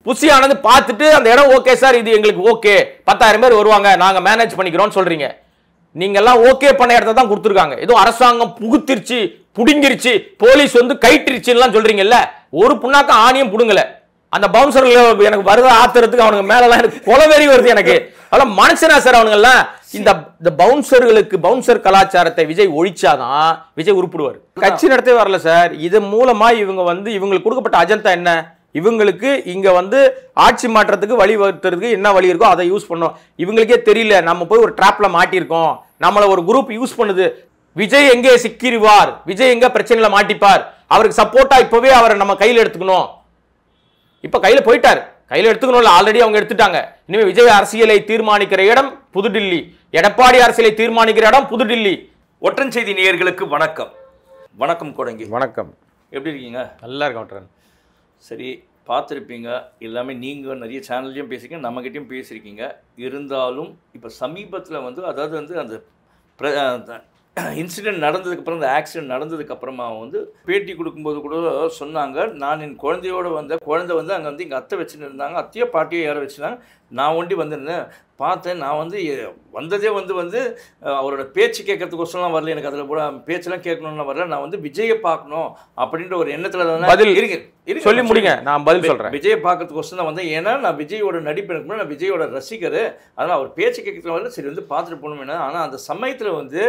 புசியானது பார்த்துட்டு அந்த இடம் ஓகே சார் இது எங்களுக்கு ஓகே 10,000 பேர் வருவாங்க நாங்க மேனேஜ் பண்ணிக்கிறோம்னு சொல்றீங்க. நீங்க எல்லாம் ஓகே பண்ண இடத்த தான் கொடுத்துருக்காங்க. ஏதோ அரசாங்கம் புகுத்திருச்சு புடுங்கிருச்சு போலீஸ் வந்து கைட்டிருச்சுன்னு சொல்றீங்கல்ல. ஒரு புண்ணாக்க ஆணியும் புடுங்கல. அந்த பவுன்சர்கள் எனக்கு வருத ஆத்துறதுக்கு அவனுக்கு மேலலாம் எனக்கு கொலவெறி வருது எனக்கு. அதெல்லாம் மனுஷனா சார் அவனுங்க எல்லாம். இந்த பவுன்சர்களுக்கு பவுன்சர் கலாச்சாரத்தை விஜய் ஒழிச்சாதான் விஜய் உருப்பிடுவார். கட்சி நடத்தவே வரல சார். இது மூலமா இவங்க வந்து இவங்களுக்கு கொடுக்கப்பட்ட அஜெண்டா என்ன? இவங்களுக்கு இங்க வந்து ஆட்சி மாற்றத்துக்கு வழி வகுத்துறதுக்கு என்ன வழி இருக்கோ அதை யூஸ் பண்ணோம். இவங்களுக்கே தெரியல நம்ம போய் ஒரு டிராப்ல மாட்டியிருக்கோம், நம்மள ஒரு குரூப் யூஸ் பண்ணுது. விஜய் எங்கே சிக்கிடுவார், விஜய் எங்க பிரச்சனைகளை மாட்டிப்பார், அவருக்கு சப்போர்ட்டா இப்பவே அவரை நம்ம கையில் எடுத்துக்கணும். இப்ப கையில போயிட்டார், கையில எடுத்துக்கணும்ல, ஆல்ரெடி அவங்க எடுத்துட்டாங்க. இனிமே விஜய் அரசியலை தீர்மானிக்கிற இடம் புதுடில்லி, எடப்பாடி அரசியலை தீர்மானிக்கிற இடம் புதுடில்லி. ஒற்றன் செய்தி நேயர்களுக்கு வணக்கம். வணக்கம் கோடங்கி. வணக்கம். எப்படி இருக்கீங்க? நல்லா இருக்கேன் ஒற்றன். சரி, பார்த்துருப்பீங்க எல்லாமே. நீங்கள் நிறைய சேனல்லையும் பேசியிருக்கீங்க, நம்மகிட்டையும் பேசியிருக்கீங்க. இருந்தாலும் இப்போ சமீபத்தில் வந்து அதாவது வந்து அந்த இன்சிடெண்ட் நடந்ததுக்கப்புறம், அந்த ஆக்சிடென்ட் நடந்ததுக்கப்புறமா வந்து பேட்டி கொடுக்கும்போது கூட சொன்னாங்க, நான் என் குழந்தையோடு குழந்தை வந்து அங்கே வந்து எங்கள் அத்தை வச்சுன்னு இருந்தாங்க, அத்தையோ பாட்டியோ யாரை வச்சுருந்தாங்க, நான் ஒண்டி வந்திருந்தேன் பார்த்தேன். நான் வந்து வந்ததே வந்து அவரோட பேச்சு கேட்கறதுக்கோசரம் வரல, எனக்கு அதில் கூட பேச்செல்லாம் கேட்கணும்னு வரல, நான் வந்து விஜயை பார்க்கணும் அப்படின்ற ஒரு எண்ணத்தில் தான் சொல்லி முடிங்க, நான் பதில் சொல்கிறேன். விஜயை பார்க்கறதுக்கோசரம் தான் வந்தேன். ஏன்னா நான் விஜயோட நடிப்பு எனக்கு நான் விஜயோட ரசிகர், அதனால் அவர் பேச்சு கேட்கறதுக்கு வரல, சரி வந்து பார்த்துட்டு போகணும். ஆனால் அந்த சமயத்தில் வந்து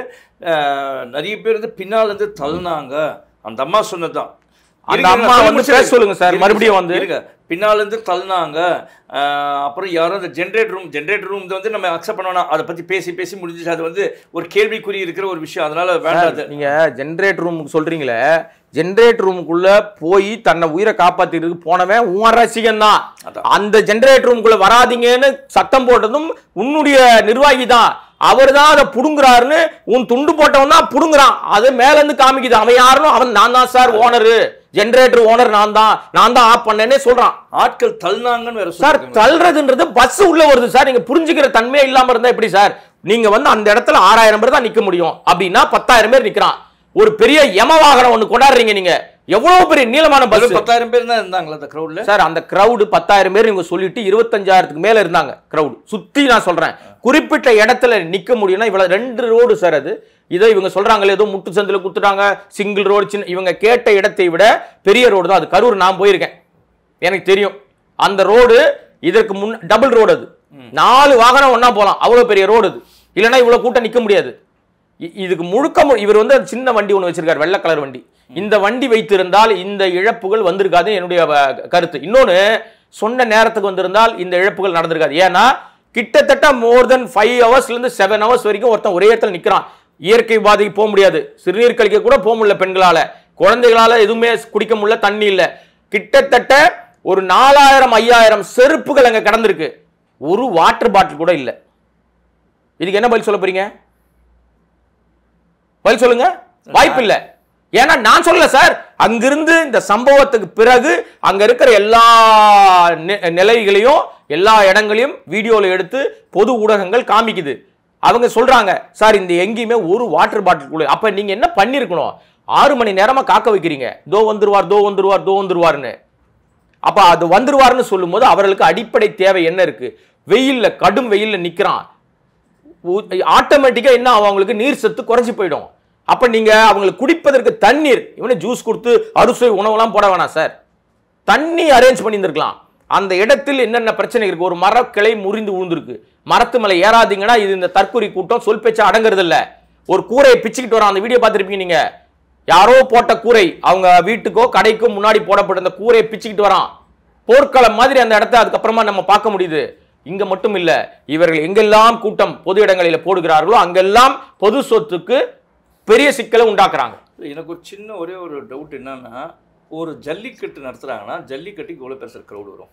நிறைய பேர் வந்து பின்னால் வந்து தள்ளினாங்க. அந்த அம்மா சொன்னதுதான். அந்த அம்மா வந்து பேச சொல்லுங்க சார். மறுபடியும் வந்து இருங்க, பின்னால இருந்து தள்ளினாங்க. அப்புறம் யாரும் அந்த ஜென்ரேட்டர் ரூம் வந்து நம்ம அக்செப்ட் பண்ணணும், அதை பத்தி பேசி முடிஞ்சிச்சு. அது வந்து ஒரு கேள்விக்குறி இருக்கிற ஒரு விஷயம், அதனால வேண்டாது. நீங்க ஜென்ரேட்டர் ரூமுக்கு சொல்றீங்களே, ஜென்ரேட்டர் ரூமுக்குள்ள போய் தன்னை உயிரை காப்பாத்திட்டு போனவன் உன் ரசிகன் தான். அந்த ஜென்ரேட்டர் ரூமுக்குள்ள வராதிங்கன்னு சத்தம் போட்டதும் உன்னுடைய நிர்வாகி தான். அவர் தான் அதை புடுங்குறாருன்னு உன் துண்டு போட்டவன் தான் புடுங்குறான். அது மேல இருந்து காமிக்குது. அவன் யாருன்னு, அவன் நான் தான் சார் ஓனரு, ஜெனரேட்டர் ஓனர் நான் தான் ஆஃப் பண்ணேனே சொல்றான். ஆட்கள் தள்ளினாங்கன்னு வேற சார். தள்ளுறதுன்றது பஸ் உள்ள வருது சார். நீங்க புரிஞ்சுக்கிற தன்மையே இல்லாம இருந்தா எப்படி சார்? நீங்க வந்து அந்த இடத்துல 6000 பேர் தான் நிக்க முடியும் அப்படின்னா 10,000 பேர் நிக்கிறான். ஒரு பெரிய யம வாகனம் ஒண்ணு கொண்டாடுறீங்க நீங்க. எவ்வளவு பெரிய நீளமான பஸ். 10,000 பேர் தான் இருந்தாங்களா அந்த கிரவுட்ல? சார் அந்த கிரவுட் 10,000 பேர் இவங்க சொல்லிட்டு 25,000க்கு மேல இருந்தாங்க கிரவுட் சுத்தி. நான் சொல்றேன், குறிப்பிட்ட இடத்துல நிக்க முடியும்னா இவ்வளவு 2 ரோடு சார். அது இதை இவங்க சொல்றாங்களே ஏதோ முட்டு சந்தில குத்துட்டாங்க, சிங்கிள் ரோடு. சின்ன இவங்க கேட்ட இடத்தை விட பெரிய ரோடு தான் அது. கரூர் நான் போயிருக்கேன், எனக்கு தெரியும். அந்த ரோடு இதற்கு முன் டபுள் ரோடு. அது 4 வாகனம் ஒன்னா போலாம், அவ்வளவு பெரிய ரோடு அது. இல்லைன்னா இவ்வளவு கூட்டம் நிக்க முடியாது. இதுக்கு முழுக்க இவர் வந்து சின்ன வண்டி ஒன்று வச்சிருக்காரு, வெள்ளை கலர் வண்டி. இந்த வண்டி வைத்திருந்தால் இந்த இழப்புகள் வந்திருக்காது என்னுடைய கருத்து. இன்னொன்னு, சொன்ன நேரத்துக்கு வந்திருந்தால் இந்த இழப்புகள் நடந்திருக்காது. ஏன்னா கிட்டத்தட்ட மோர் தென் 5 ஹவர்ஸ்ல இருந்து 7 ஹவர்ஸ் வரைக்கும் ஒருத்தன் ஒரே இடத்துல நிக்கிறான். இயற்கை பாதைக்கு போக முடியாது, சிறுநீர் கழிக்க கூட போக முடியல பெண்களால, குழந்தைகளால எதுவுமே குடிக்க முடியல, தண்ணி இல்ல. கிட்டத்தட்ட ஒரு 4000-5000 செருப்புகள் அங்க கடந்திருக்கு. ஒரு வாட்டர் பாட்டில் கூட இல்ல. இதுக்கு என்ன பதில் சொல்ல போறீங்க? பதில் சொல்லுங்க. வாய்ப்பு இல்ல. ஏன்னா நான் சொல்லல சார். அங்கிருந்து இந்த சம்பவத்துக்கு பிறகு அங்க இருக்கிற எல்லா நிலைகளையும் எல்லா இடங்களையும் வீடியோல எடுத்து பொது ஊடகங்கள் காமிக்குது. அவங்க சொல்றாங்க சார் இந்த எங்கேயுமே ஒரு வாட்டர் பாட்டில் கூட. அப்ப நீங்க என்ன பண்ணிருக்கணும்? 6 மணி நேரமா காக்க வைக்கிறீங்க, தோ வந்துருவார்னு. அப்ப அது வந்துருவார்னு சொல்லும் போது அவர்களுக்கு அடிப்படை தேவை என்ன இருக்கு? வெயில்ல, கடும் வெயில்ல நிக்கிறான், ஆட்டோமேட்டிக்கா என்ன அவங்களுக்கு நீர் சத்து குறைஞ்சு போயிடும். அப்ப நீங்க அவங்களுக்கு குடிப்பதற்கு தண்ணீர், இவனே ஜூஸ் கொடுத்து அறுசுவை உணவுலாம் போட வேணாம் சார், தண்ணி அரேஞ்ச் பண்ணியிருந்திருக்கலாம். அந்த இடத்தில் என்னென்ன பிரச்சனை இருக்கு? ஒரு மரக்கிளை முறிந்து விழுந்திருக்கு, மரத்து மேல ஏறாதீங்கன்னா இது இந்த தற்கொலை கூட்டம் சொல் பேச்ச அடங்குறது இல்ல. ஒரு கூரையை பிச்சுக்கிட்டு வரான், அந்த வீடியோ பார்த்துருப்பீங்க நீங்க. யாரோ போட்ட கூரை, அவங்க வீட்டுக்கோ கடைக்கோ முன்னாடி போடப்பட்ட அந்த கூரையை பிச்சுக்கிட்டு வரான். போர்க்களம் மாதிரி அந்த இடத்தை அதுக்கப்புறமா நம்ம பார்க்க முடியுது. இங்க மட்டும் இல்ல, இவர்கள் எங்கெல்லாம் கூட்டம் பொது இடங்களில் போடுகிறார்களோ அங்கெல்லாம் பொது சொத்துக்கு பெரிய சிக்கலை உண்டாக்குறாங்க. எனக்கு ஒரு சின்ன ஒரே ஒரு டவுட் என்னன்னா, ஒரு ஜல்லிக்கட்டு நடத்துறாங்கன்னா ஜல்லிக்கட்டுக்கு எவ்வளவு பேர் சார் கிரௌட் வரும்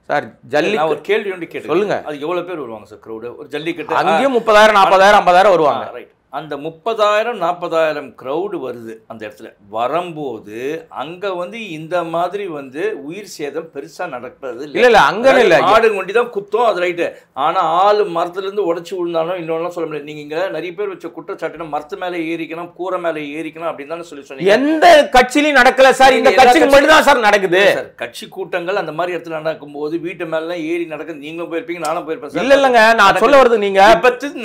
சார்? ஜல்லிக்கட்டு ஒரு கேள்வி ஒன்று கேட்டு சொல்லுங்க. அது எவ்வளவு பேர் வருவாங்க சார் கிரௌட்? ஒரு ஜல்லிக்கட்டு அங்கேயும் 30,000 40,000 50,000 வருவாங்க. ரைட். அந்த 30,000 40,000 க்ரௌடு வருது அந்த இடத்துல வரும்போது அங்க வந்து இந்த மாதிரி வந்து உயிர் சேதம் பெருசா நடக்கிறது இல்ல அங்க இல்ல ஆடு வண்டி தான் குத்தம் அது ரைட்டு. ஆனா ஆளு மரத்துல இருந்து உடைச்சு விழுந்தாலும் இன்னொன்னு சொல்ல முடியாது. நீங்க இங்க நிறைய பேர் வச்ச குற்றச்சாட்டுனா மரத்து மேல ஏறிக்கணும் கூரை மேல ஏறிக்கணும் அப்படின்னு தானே சொல்லி சொன்னீங்க. எந்த கட்சியிலும் நடக்கல சார், இந்த கட்சிக்கு மட்டும் தான் சார் நடக்குது. கட்சி கூட்டங்கள் அந்த மாதிரி இடத்துல நடக்கும்போது வீட்டு மேல எல்லாம் ஏறி நடக்குது. நீங்களும் போயிருப்பீங்க நானும் போயிருப்பேன். இல்ல இல்லங்க நான் சொல்ல வருது நீங்க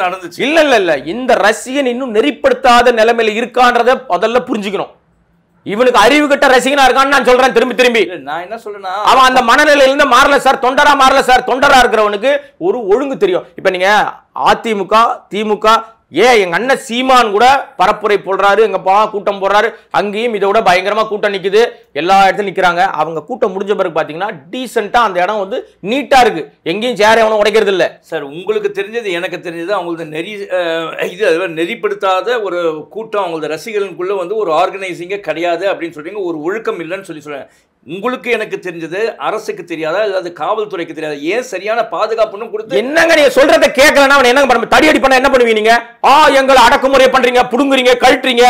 நடந்துச்சு. இல்ல இந்த ரசிகன் இன்னும் நெறிப்படுத்தாத நிலைமையில இருக்கான்றத முதல்ல புரிஞ்சுக்கணும். இவனுக்கு அறிவு கட்ட ரசிகனா இருக்கான்னு நான் சொல்றேன் திரும்பி. நான் என்ன சொல்றேன்னா அவன் அந்த மனநிலையில இருந்து மாறல சார், தொண்டரா மாறல சார். தொண்டரா இருக்கிறவனுக்கு ஒரு ஒழுங்கு தெரியும். இப்ப நீங்க அதிமுக திமுக எங்க அண்ணன் சீமான் கூட பரப்புரை போடுறாரு, எங்க கூட்டம் போடுறாரு, அங்கேயும் இதை விட பயங்கரமா கூட்டம் நிக்குது, எல்லா இடத்துலயும் நிக்கிறாங்க. அவங்க கூட்டம் முடிஞ்ச பிறகு பாத்தீங்கன்னா டீசென்ட்டா அந்த இடம் வந்து நீட்டா இருக்கு, எங்கேயும் சேர் எவனும் உடைக்கிறது இல்ல சார். உங்களுக்கு தெரிஞ்சது எனக்கு தெரிஞ்சது அவங்களது நெறிப்படுத்தாத ஒரு கூட்டம், அவங்களது ரசிகர்களுக்குள்ள வந்து ஒரு ஆர்கனைசிங்கே கிடையாது அப்படின்னு சொல்றீங்க, ஒரு ஒழுக்கம் இல்லைன்னு சொல்றேன். உங்களுக்கு எனக்கு தெரிஞ்சது அரசுக்கு தெரியாதா இல்ல காவல்துறைக்கு தெரியாதா? ஏன் சரியான பாதுகாப்புன்னு கொடுத்து என்னங்க நீங்க சொல்றத கேட்கலன்னா அவன் என்ன பண்ண தடி அடி பண்ண என்ன பண்ணுவீங்க நீங்க? எங்களை அடக்குமுறை பண்றீங்க, புடுங்குறீங்க, கழட்டுறீங்க,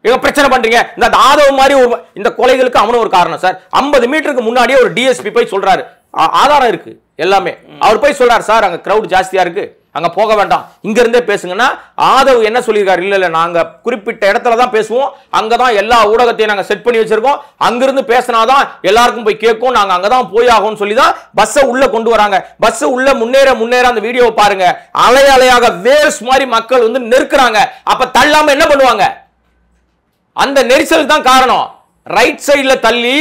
எங்க பிரச்சனை பண்றீங்க. இந்த ஆதவ மாதிரி இந்த கொலைகளுக்கு அவனும் ஒரு காரணம் சார். 50 மீட்டருக்கு முன்னாடியே ஒரு டிஎஸ்பி போய் சொல்றாரு, ஆதாரம் இருக்கு எல்லாமே. அவர் போய் சொல்றாரு சார் அங்க கிரவுட் ஜாஸ்தியா இருக்கு, அங்க போக வேண்டாம், இங்க இருந்தே பேசுங்கன்னா. ஆதவ் என்ன சொல்லியிருக்காரு, இல்ல நாங்க குறிப்பிட்ட இடத்துல தான் பேசுவோம், அங்கதான் எல்லா ஊடகத்தையும் நாங்க செட் பண்ணி வச்சிருக்கோம், அங்கிருந்து பேசினாதான் எல்லாருக்கும் போய் கேட்கும், நாங்க அங்கதான் போய் ஆகும் சொல்லி தான் பஸ்ஸை உள்ள கொண்டு வராங்க. பஸ் உள்ள முன்னேற அந்த வீடியோ பாருங்க, அலை அலையாக வேவ்ஸ் மாதிரி மக்கள் வந்து நெருக்குறாங்க. அப்ப தள்ளாம என்ன பண்ணுவாங்க? அந்த நெரிசல் தான் காரணம். ரைட் சைடுல தள்ளி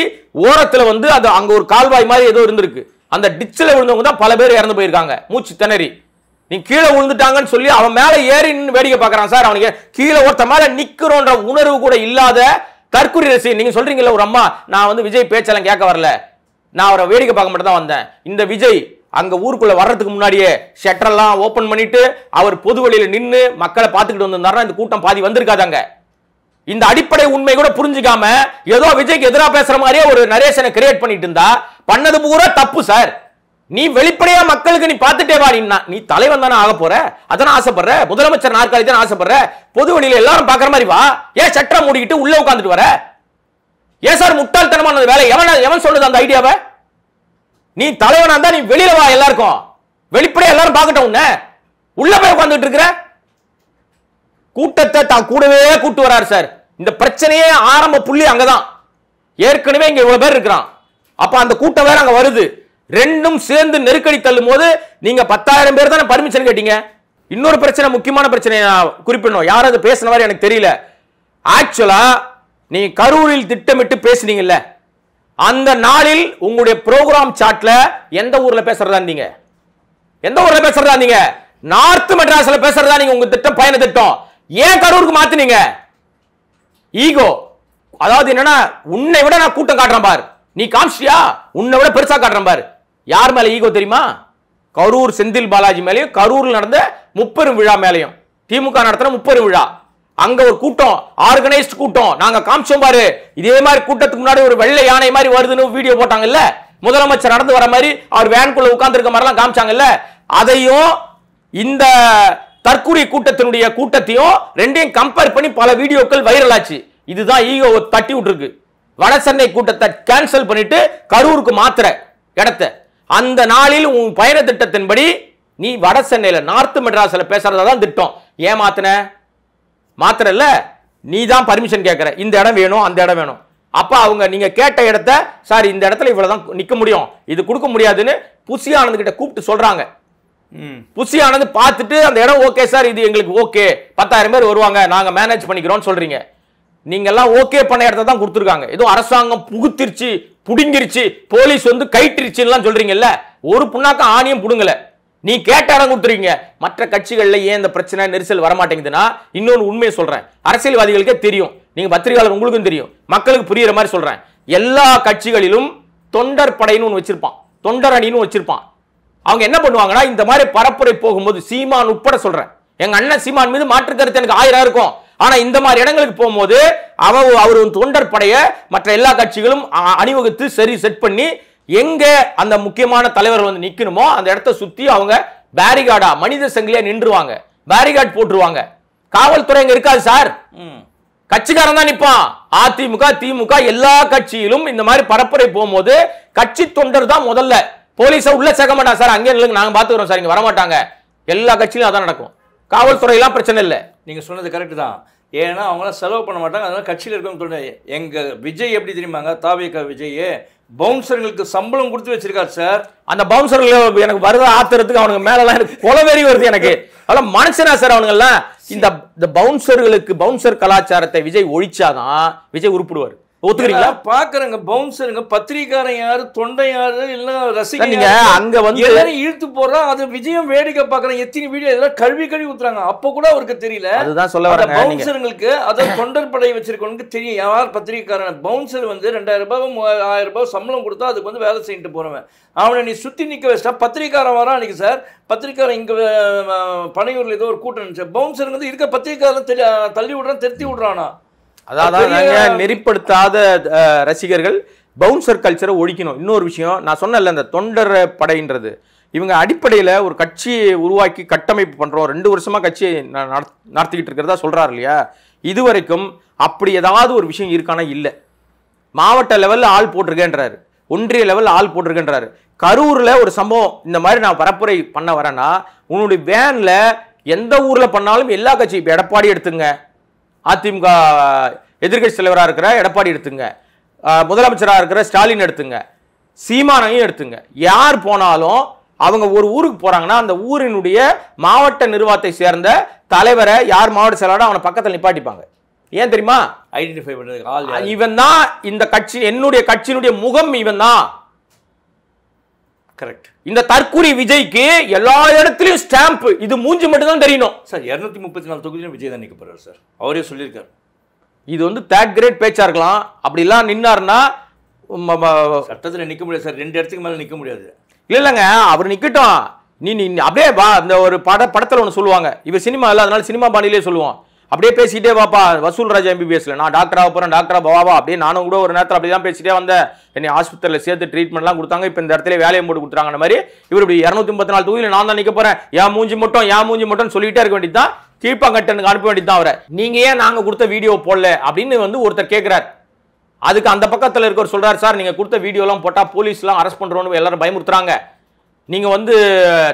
ஓரத்துல வந்து அது அங்க ஒரு கால்வாய் மாதிரி ஏதோ இருந்திருக்கு, அந்த டிச்சில் விழுந்தவங்க தான் பல பேர் இறந்து போயிருக்காங்க மூச்சு திணறி. நீ கீழே விழுந்துட்டாங்கன்னு சொல்லி அவன் மேல ஏறி வேடிக்கை பார்க்கறான் சார். அவனுக்கு கீழே ஒருத்த மேல நிக்கிறோன்ற உணர்வு கூட இல்லாத தற்குறி ரசிகன். நீங்க சொல்றீங்கல்ல ஒரு அம்மா, நான் வந்து விஜய் பேச்செல்லாம் கேட்க வரல, நான் அவரை வேடிக்கை பார்க்க மட்டும் தான் வந்தேன். இந்த விஜய் அங்க ஊருக்குள்ள வர்றதுக்கு முன்னாடியே ஷட்டரெல்லாம் ஓபன் பண்ணிட்டு அவர் பொது வழியில நின்று மக்களை பார்த்துக்கிட்டு வந்திருந்தாருன்னா இந்த கூட்டம் பாதி வந்திருக்காதாங்க. இந்த அடிப்படை உண்மை கூட புரிஞ்சுக்காம ஏதோ விஜய்க்கு எதிராக பேசுற மாதிரியே ஒரு நரேஷனை கிரியேட் பண்ணிட்டு இருந்தா பண்ணது பூரா தப்பு சார். நீ வெளிப்படையா மக்களுக்கு நீ பார்த்துட்டே வா. நீ தலைவன் தானே ஆக போற, அதான ஆசைப்படுற, முதலமைச்சர் நாற்காலி தானே ஆசைப்படுற, பொது வழியில எல்லாரும் பாக்குற மாதிரி வா. ஏன் சட்டை மூடிக்கிட்டு உள்ள உட்காந்துட்டு வர? ஏன் சார் முட்டாள்தனமான வேலை? எவன் சொல்லுது அந்த ஐடியாவை? நீ தலைவனா இருந்தா நீ வெளியில வா, எல்லாருக்கும் வெளிப்படையா எல்லாரும் பார்க்கட்டும். உன்ன உள்ள போய் உட்காந்துட்டு இருக்கிற கூட்டத்தை தான் கூடவே கூட்டு வராரு சார். இந்த பிரச்சனையே ஆரம்ப புள்ளி அங்கதான். ஏற்கனவே இங்க இவ்வளவு பேர் இருக்கிறான், அப்ப அந்த கூட்டம் வேற அங்க வருது. ரெண்டும் சேர்ந்து நெருக்கடி தள்ளும் போது நீங்க 10,000 பேர் தானே பர்மிஷன் கேட்டீங்க. இன்னொரு பிரச்சனை, முக்கியமான பிரச்சனை குறிப்பிடணும், யாரும் அது பேசினவாறு எனக்கு தெரியல. ஆக்சுவலா நீங்க கரூரில் திட்டமிட்டு பேசுனீங்கல்ல, அந்த நாளில் உங்களுடைய ப்ரோக்ராம் சாட்ல எந்த ஊர்ல பேசுறதா இருந்தீங்க? எந்த ஊர்ல பேசுறதா இருந்தீங்க? நார்த் மெட்ராஸ்ல பேசுறதா நீங்க உங்க திட்டம், பயண திட்டம். ஏன் கரூருக்கு மாத்தினீங்க? ஈகோ. அதாவது என்னன்னா, உன்னை விட நான் கூட்டம் காட்டுறேன் பாரு, நீ காமிச்சியா, உன்னை விட பெருசா காட்டுறேன் பாரு. யார் மேல ஈகோ தெரியுமா? கரூர் செந்தில் பாலாஜி மேலையும் கரூர்ல நடந்த முப்பெரும் விழா மேலையும். திமுக நடத்தின முப்பெரும் விழா, அங்க ஒரு கூட்டம், ஆர்கனைஸ்ட் கூட்டம், நாங்க காமிச்சோம் பாரு. இதே மாதிரி கூட்டத்துக்கு முன்னாடி ஒரு வெள்ளை யானை மாதிரி வருதுன்னு வீடியோ போட்டாங்கல்ல, முதலமைச்சர் நடந்து வர மாதிரி அவர் வேன்குள்ள உட்கார்ந்து இருக்க மாதிரிலாம் காமிச்சாங்கல்ல. அதையும் இந்த தற்குறி கூட்டத்தினுடைய கூட்டத்தையும் ரெண்டையும் கம்பேர் பண்ணி பல வீடியோக்கள் வைரல் ஆச்சு. இதுதான் ஈகோ தட்டி விட்டுருக்கு. வட சென்னை கூட்டத்தை கேன்சல் பண்ணிட்டு கரூருக்கு மாத்திர இடத்தை. அந்த நாளில் உன் பயண திட்டத்தின்படி நீ வட சென்னையில நார்த் மெட்ராஸ்ல பேசுறதா தான் திட்டம். ஏன் மாத்திர இல்ல, நீ தான் பர்மிஷன் கேட்கற, இந்த இடம் வேணும் அந்த இடம் வேணும். அப்ப அவங்க நீங்க கேட்ட இடத்த, சார் இந்த இடத்துல இவ்வளவுதான் நிக்க முடியும், இது கொடுக்க முடியாதுன்னு புசி ஆனந்த் கிட்ட கூப்பிட்டு சொல்றாங்க. புசி ஆனந்த் பார்த்துட்டு அந்த இடம் ஓகே சார், இது எங்களுக்கு ஓகே, 10,000 பேர் வருவாங்க, நாங்க மேனேஜ் பண்ணிக்கிறோம் சொல்றீங்க. நீங்க எல்லாம் ஓகே பண்ண இடத்த தான் கொடுத்துருக்காங்க. ஏதோ அரசாங்கம் புகுத்திருச்சு, புடுங்கிருச்சு, போலீஸ் வந்து கைட்டிருச்சுன்னு சொல்றீங்கல்ல, ஒரு புண்ணாக்க ஆணியம் புடுங்கல. நீ கேட்ட இடம் கொடுத்துருக்கீங்க. மற்ற கட்சிகள்ல ஏன் இந்த பிரச்சனை நெரிசல் வரமாட்டேங்குதுன்னா, இன்னொன்று உண்மையை சொல்றேன், அரசியல்வாதிகளுக்கே தெரியும், நீங்க பத்திரிகையாளர் உங்களுக்கும் தெரியும், மக்களுக்கு புரியுற மாதிரி சொல்றேன். எல்லா கட்சிகளிலும் தொண்டர் படைன்னு ஒன்று வச்சிருப்பான், தொண்டர் அணின்னு வச்சிருப்பான். அவங்க என்ன பண்ணுவாங்கன்னா, இந்த மாதிரி பரப்புரை போகும்போது, சீமான் உட்பட சொல்றேன், எங்க அண்ணன் சீமான் மீது மாற்று கருத்து எனக்கு 1000 இருக்கும். ஆனா இந்த மாதிரி இடங்களுக்கு போகும்போது அவர் தொண்டர் படைய மற்ற எல்லா கட்சிகளும் அணிவகுத்து சரி செட் பண்ணி, எங்க அந்த முக்கியமான தலைவர்கள் வந்து நிக்கணுமோ அந்த இடத்தை சுத்தி அவங்க பேரிகார்டா மனித சங்கிலியா நின்றுவாங்க, பேரிகார்ட் போட்டுருவாங்க. காவல்துறை இங்க இருக்காது சார். ம். கட்சிக்காரன் தான் நிப்பான். அதிமுக திமுக எல்லா கட்சியிலும் இந்த மாதிரி பரப்புரை போகும்போது கட்சி தொண்டர் தான் முதல்ல. போலீஸை உள்ள சேர்க்க மாட்டாங்க சார், அங்கே இல்லைங்க நாங்க பாத்துக்கிறோம் சார், இங்க வரமாட்டாங்க. எல்லா கட்சியிலும் அதான் நடக்கும். காவல்துறை எல்லாம் பிரச்சனை இல்லை. நீங்க சொன்னது கரெக்ட் தான். ஏன்னா அவங்களாம் செலவு பண்ண மாட்டாங்க, அதனால கட்சியில் இருக்கவங்க சொல்றாங்க. எங்க விஜய் எப்படி தெரியுமாங்க, தாவேகா விஜய் பவுன்சர்களுக்கு சம்பளம் கொடுத்து வச்சிருக்காரு சார். அந்த பவுன்சர்கள் எனக்கு வருத ஆத்துறதுக்கு அவனுக்கு மேலலாம் எனக்கு கொலவெறி வருது எனக்கு. அதெல்லாம் மனுஷனா சார் அவனுங்க எல்லாம்? இந்த பவுன்சர்களுக்கு பவுன்சர் கலாச்சாரத்தை விஜய் ஒழிச்சாதான் விஜய் உருப்பிடுவார். ஒத்துக்கிறீங்களா? பாக்குறேங்க பவுன்சருங்க, பத்திரிகாரன் யாரு, தொண்டை யாரு, இல்ல ரசிகர் நீங்க அங்க வந்து எல்லாரும் இழுத்து போடுறான். அது விஜயம் வேடிக்கை பாக்குறேன். எத்தனை வீடியோ இதெல்லாம் கழுவி ஊத்துறாங்க. அப்ப கூட அவருக்கு தெரியல. அதுதான் சொல்ல வரேன். பவுன்சருங்களுக்கு அதாவது தொண்டர் படை வச்சிருக்கவனுக்கு தெரியும் யார் பத்திரிகாரன். பவுன்சர் வந்து 2000 ரூபாய் 3000 ரூபாய் சம்பளம் கொடுத்தா அதுக்கு வந்து வேலை செய்யிட்டு போறவன். அவனை நீ சுத்தி நிக்க வச்சா பத்திரிகாரன் வரான் அன்னைக்கு சார். பத்திரிகாரன் இங்க பனையூர்ல ஏதோ ஒரு கூட்டம் இருந்துச்சு. பவுன்சருங்க வந்து இருக்க பத்திரிகாரன் தள்ளி விடுறான், திருத்தி விடுறானா. அதான் நெறிப்படுத்தாத ரசிகர்கள் பவுன்சர் கல்ச்சரை ஒழிக்கணும். இன்னொரு விஷயம் நான் சொன்னல, இந்த தொண்டர் படைன்றது இவங்க அடிப்படையில் ஒரு கட்சியை உருவாக்கி கட்டமைப்பு பண்றோம், 2 வருஷமா கட்சியை நடத்திக்கிட்டு இருக்கிறதா சொல்றாரு இல்லையா? இதுவரைக்கும் அப்படி ஏதாவது ஒரு விஷயம் இருக்கானா? இல்லை. மாவட்ட லெவலில் ஆள் போட்டிருக்கேன்றாரு, ஒன்றிய லெவலில் ஆள் போட்டிருக்கேன்றாரு. கரூர்ல ஒரு சம்பவம் இந்த மாதிரி நான் பரப்புரை பண்ண வரேன்னா உன்னுடைய வேன்ல எந்த ஊர்ல பண்ணாலும் எல்லா கட்சி, இப்போ எடப்பாடி எடுத்துங்க, அதிமுக எதிர்கட்சி தலைவராக இருக்கிற எடப்பாடி எடுத்துங்க, முதலமைச்சராக இருக்கிற ஸ்டாலின் எடுத்துங்க, சீமானையும் எடுத்துங்க, யார் போனாலும் அவங்க ஒரு ஊருக்கு போறாங்கன்னா அந்த ஊரினுடைய மாவட்ட நிர்வாகத்தை சேர்ந்த தலைவரை, யார் மாவட்ட செயலாளர், அவனை பக்கத்தில் நிப்பாட்டிப்பாங்க. ஏன் தெரியுமா? ஐடென்டிஃபை பண்றதுக்கு இவன் தான் இந்த கட்சி, என்னுடைய கட்சியினுடைய முகம் இவன் தான். கரெக்ட். இந்த தற்குறி விஜய்க்கு எல்லா இடத்துலயும் ஸ்டாம்ப், இது மூஞ்சி மட்டும் தான் தெரியணும் சார். 234 தொகுதியிலும் விஜய் தான் நிக்க போறாரு சார், அவரே சொல்லியிருக்காரு. இது வந்து தேர்ட் கிரேட் பேச்சா இருக்கலாம். அப்படிலாம் நின்னாருன்னா சட்டத்தில் நிக்க முடியாது சார், 2 இடத்துக்கு மேல நிக்க முடியாது. இல்லைங்க, அவர் நிக்கட்டும். நீ அப்படியே வா. இந்த ஒரு படத்துல ஒன்று சொல்லுவாங்க, இவர் சினிமா இல்லை அதனால சினிமா பாணியிலே சொல்லுவோம். அப்படியே பேசிக்கிட்டே வாப்பா, வசூல் ராஜா MBBSல நான் டாக்டராக போறேன், டாக்டரா பாவா. அப்படியே நானும் கூட ஒரு நேரத்தில் அப்படி தான் பேசிட்டே வந்தேன். என்னை ஆஸ்பத்திரியில் சேர்த்து ட்ரீட்மெண்ட்லாம் கொடுத்தாங்க, இப்போ இந்த இடத்துல வேலையை போட்டு கொடுத்துறாங்க மாதிரி. இவர் இப்படி 234 தொகுதியில் நான் தான் நிற்க போறேன், ஏன் மூஞ்சி மட்டும் சொல்லிட்டே இருக்க வேண்டியது தான். கீழ்ப்பாங்கட்டனுக்கு அனுப்ப வேண்டியது தான் அவரை. நீங்க ஏன் நாங்க கொடுத்த வீடியோ போடல அப்படின்னு வந்து ஒருத்தர் கேட்கிறார். அதுக்கு அந்த பக்கத்தில் இருக்கவர் சொல்றாரு, சார் நீங்க கொடுத்த வீடியோலாம் போட்டா போலீஸ்லாம் அரெஸ்ட் பண்றோன்னு எல்லாரும் பயமுறுத்துறாங்க, நீங்க வந்து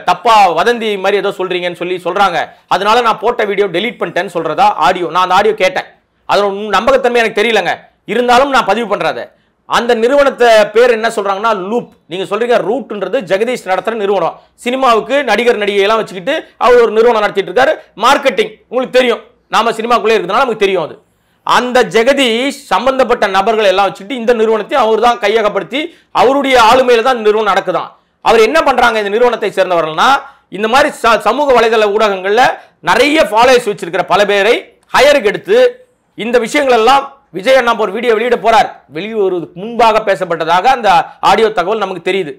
தப்பா வதந்தி மாதிரி ஏதோ சொல்றீங்கன்னு சொல்றாங்க, அதனால நான் போட்ட வீடியோ டெலீட் பண்ணிட்டேன்னு சொல்றதா ஆடியோ. நான் அந்த ஆடியோ கேட்டேன், அதோட நம்பகத்தன்மை எனக்கு தெரியலங்க, இருந்தாலும் நான் பதிவு பண்றத. அந்த நிறுவனத்தை பேர் என்ன சொல்றாங்கன்னா லூப். நீங்க சொல்றீங்க ரூட்ன்றது ஜெகதீஷ் நடத்துற நிறுவனம். சினிமாவுக்கு நடிகர் நடிகை எல்லாம் வச்சுக்கிட்டு அவர் ஒரு நிறுவனம் நடத்திட்டு இருக்காரு. மார்க்கெட்டிங் உங்களுக்கு தெரியும், நாம சினிமாக்குள்ளே இருக்கிறதுனால நமக்கு தெரியும். அது அந்த ஜெகதீஷ் சம்பந்தப்பட்ட நபர்கள் எல்லாம் வச்சுக்கிட்டு இந்த நிறுவனத்தை அவர் தான் கையகப்படுத்தி அவருடைய ஆளுமையில தான் நிறுவனம் நடக்குதான். அவர் என்ன பண்றாங்க, இந்த நிறுவனத்தை சேர்ந்தவர்கள்னா இந்த மாதிரி சமூக வலைதள ஊடகங்கள்ல நிறைய ஃபாலோவர்ஸ் வச்சிருக்கிற பல பேரை ஹையருக்கு எடுத்து இந்த விஷயங்கள் எல்லாம் விஜய் அண்ணா ஒரு வீடியோ வெளியிட போறார். வெளியுறவுக்கு முன்பாக பேசப்பட்டதாக அந்த ஆடியோ தகவல் நமக்கு தெரியுது.